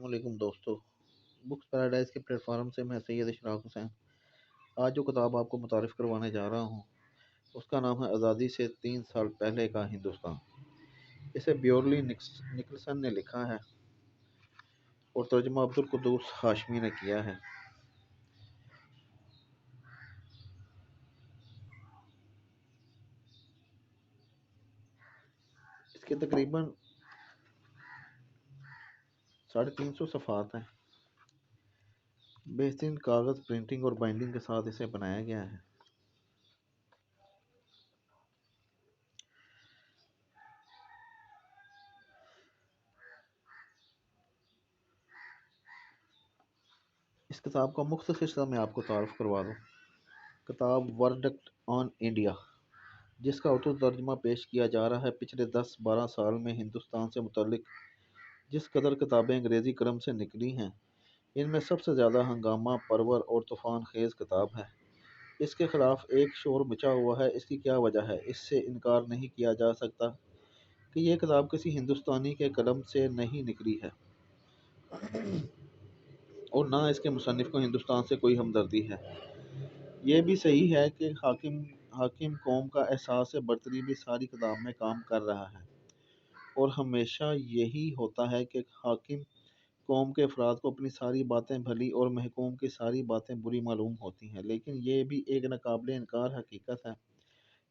वालेकुम दोस्तों। Books paradise के प्लेटफॉर्म से मैं सैयद इशराक हुसैन आज जो किताब आपको मुतारिफ़ करवाने जा रहा हूँ उसका नाम है आज़ादी से 3 साल पहले का हिंदुस्तान। इसे ब्योरली निकलसन ने लिखा है और तर्जुमा अब्दुल कुद्दूस हाशमी ने किया है। इसके तकरीबन 350 सफ़ात हैं। बेहतरीन कागज़, प्रिंटिंग और बाइंडिंग के साथ इसे बनाया गया है। इस किताब का मुख्तसर हिस्सा मैं आपको तारुफ करवा दूँ। किताब वर्डिक्ट ऑन इंडिया, जिसका उर्दू तर्जुमा पेश किया जा रहा है। पिछले 10-12 साल में हिंदुस्तान से मुतल्लिक जिस कदर किताबें अंग्रेज़ी कलम से निकली हैं, इनमें सबसे ज़्यादा हंगामा परवर और तूफ़ान खेज़ किताब है। इसके ख़िलाफ़ एक शोर मचा हुआ है। इसकी क्या वजह है? इससे इनकार नहीं किया जा सकता कि यह किताब किसी हिंदुस्तानी के कलम से नहीं निकली है और ना इसके मुसन्निफ़ को हिंदुस्तान से कोई हमदर्दी है। यह भी सही है कि हाकिम हाकिम कौम का एहसास बरतरी भी सारी किताब में काम कर रहा है और हमेशा यही होता है कि हाकिम कौम के अफराद को अपनी सारी बातें भली और महकूम की सारी बातें बुरी मालूम होती हैं। लेकिन यह भी एक नाकाबिले इनकार हकीकत है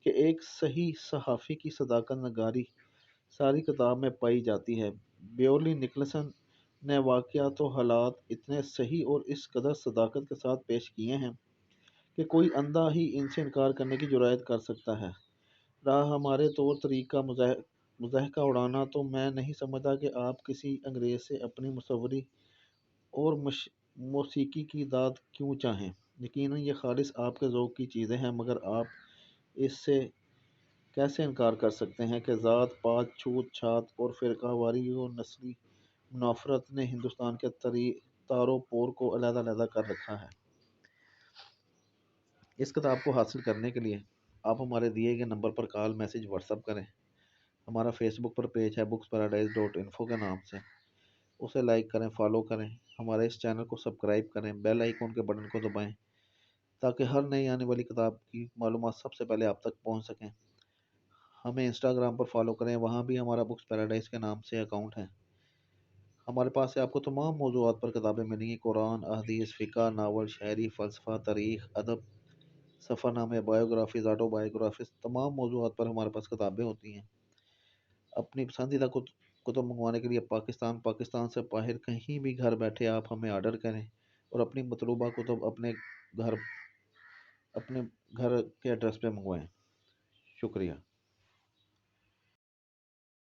कि एक सही सहाफ़ी की सदाकत नगारी सारी किताब में पाई जाती है। ब्योरली निकलसन ने वाक़यात व हालात इतने सही और इस कदर सदाकत के साथ पेश किए हैं कि कोई अंधा ही इनसे इनकार करने की जुर्अत कर सकता है। रहा हमारे तौर तरीक़ का मुज़ाहका उड़ाना, तो मैं नहीं समझता कि आप किसी अंग्रेज़ से अपनी मुसव्वरी और मौसीकी की दाद क्यों चाहें। यकीनन ये खालिस आपके ज़ौक़ की चीज़ें हैं, मगर आप इससे कैसे इनकार कर सकते हैं कि ज़ात पात, छूत छात और फ़िरक़ावारी और नस्ली मुनाफ़रत ने हिंदुस्तान के तारो पोर को अलहदा कर रखा है। इस किताब को हासिल करने के लिए आप हमारे दिए गए नंबर पर कॉल, मैसेज, व्हाट्सअप करें। हमारा फेसबुक पर पेज है booksparadise.info के नाम से। उसे लाइक करें, फॉलो करें। हमारे इस चैनल को सब्सक्राइब करें, बेल आइकन के बटन को दबाएं ताकि हर नई आने वाली किताब की मालूमात सबसे पहले आप तक पहुंच सकें। हमें इंस्टाग्राम पर फॉलो करें, वहां भी हमारा बुक्स पैराडाइज के नाम से अकाउंट है। हमारे पास से आपको तमाम मौज़ूआत पर किताबें मिलेंगी। कुरान, अहदीस, फ़िक़्ह, नावल, शायरी, फ़लसफ़ा, तारीख़, अदब, सफ़रनामे, बायोग्राफ़ीज़, ऑटोबायोग्राफ़ीज़, तमाम मौज़ूआत पर हमारे पास किताबें होती हैं। अपनी पसंदीदा कुतुब मंगवाने के लिए पाकिस्तान से बाहर कहीं भी घर बैठे आप हमें ऑर्डर करें और अपनी मतलूबा कुतुब अपने घर के एड्रेस पे मंगवाएं। शुक्रिया।